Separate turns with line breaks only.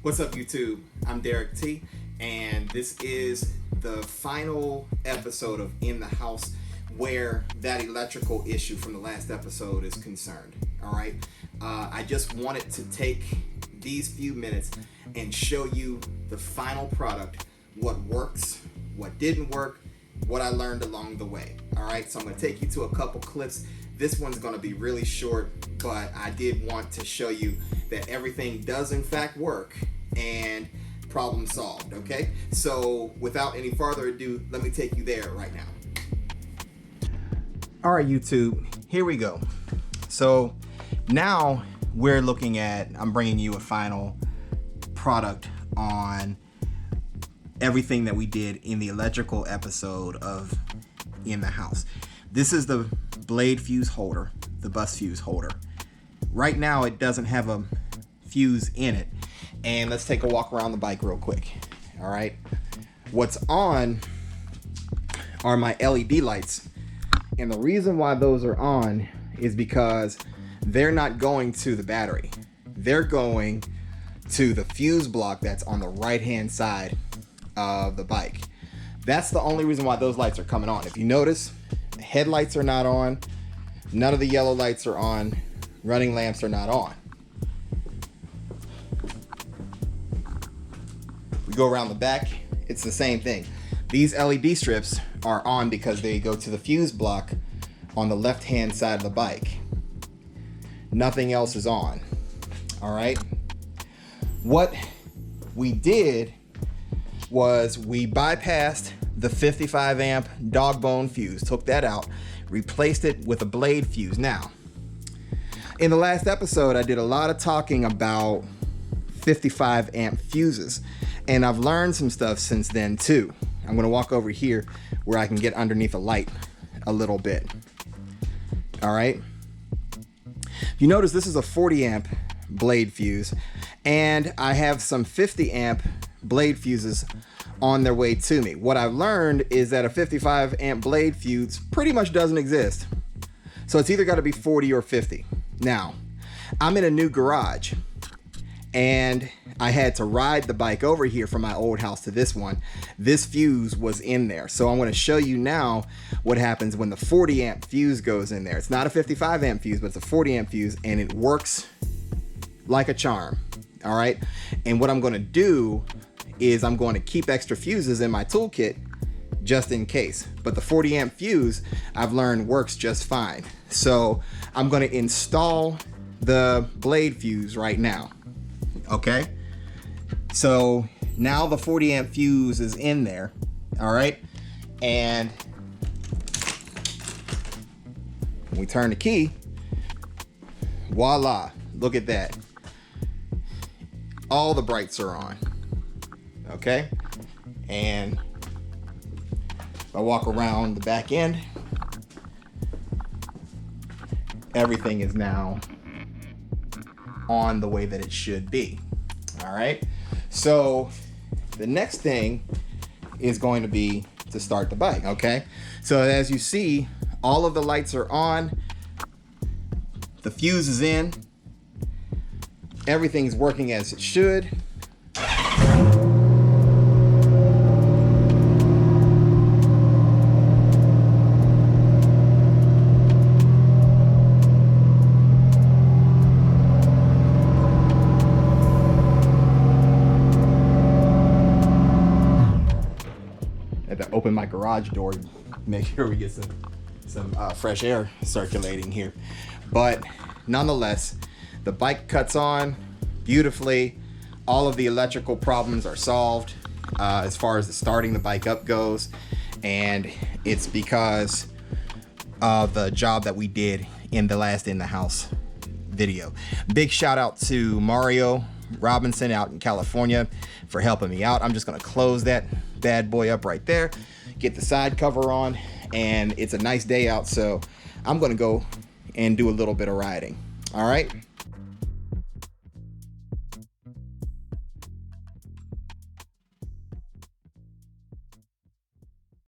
What's up, YouTube? I'm Derrick T, and this is the final episode of In the House where that electrical issue from the last episode is concerned. All right, I just wanted to take these few minutes and show you the final product, what works, what didn't work, what I learned along the way. All right, so I'm going to take you to a couple clips. This one's going to be really short, but I did want to show you that everything does in fact work and problem solved. Okay, so without any further ado, let me take you there right now. All right, YouTube, here we go. So now we're looking at, I'm bringing you a final product on everything that we did in the electrical episode of In the House. This is the blade fuse holder, the bus fuse holder. Right now it doesn't have a fuse in it. And let's take a walk around the bike real quick. All right, what's on are my LED lights, and the reason why those are on is because they're not going to the battery. They're going to the fuse block that's on the right hand side of the bike. That's the only reason why those lights are coming on. If you notice, the headlights are not on, none of the yellow lights are on, running lamps are not on. We go around the back, it's the same thing. These LED strips are on because they go to the fuse block on the left hand side of the bike. Nothing else is on. All right, what we did was we bypassed the 55 amp dog bone fuse, took that out, replaced it with a blade fuse. Now, in the last episode, I did a lot of talking about 55 amp fuses, and I've learned some stuff since then too. I'm gonna walk over here where I can get underneath a light a little bit. All right. You notice this is a 40 amp blade fuse, and I have some 50 amp blade fuses on their way to me. What I've learned is that a 55 amp blade fuse pretty much doesn't exist. So it's either got to be 40 or 50. Now, I'm in a new garage, and I had to ride the bike over here from my old house to this one. This fuse was in there. So I'm going to show you now what happens when the 40 amp fuse goes in there. It's not a 55 amp fuse, but it's a 40 amp fuse, and it works like a charm. All right. And what I'm going to do is I'm going to keep extra fuses in my toolkit just in case. But the 40 amp fuse I've learned works just fine. So I'm going to install the blade fuse right now. Okay. So now the 40 amp fuse is in there. All right. And when we turn the key, voila, look at that. All the brights are on. Okay. And if I walk around the back end, everything is now on the way that it should be. All right. So the next thing is going to be to start the bike. Okay. So as you see, all of the lights are on. The fuse is in. Everything's working as it should. Open my garage door, make sure we get some fresh air circulating here. But nonetheless, the bike cuts on beautifully. All of the electrical problems are solved as far as the starting the bike up goes, and it's because of the job that we did in the last In the House video. Big shout out to Mario Robinson out in California for helping me out. I'm just gonna close that bad boy up right there, get the side cover on, and it's a nice day out, so I'm gonna go and do a little bit of riding. All right.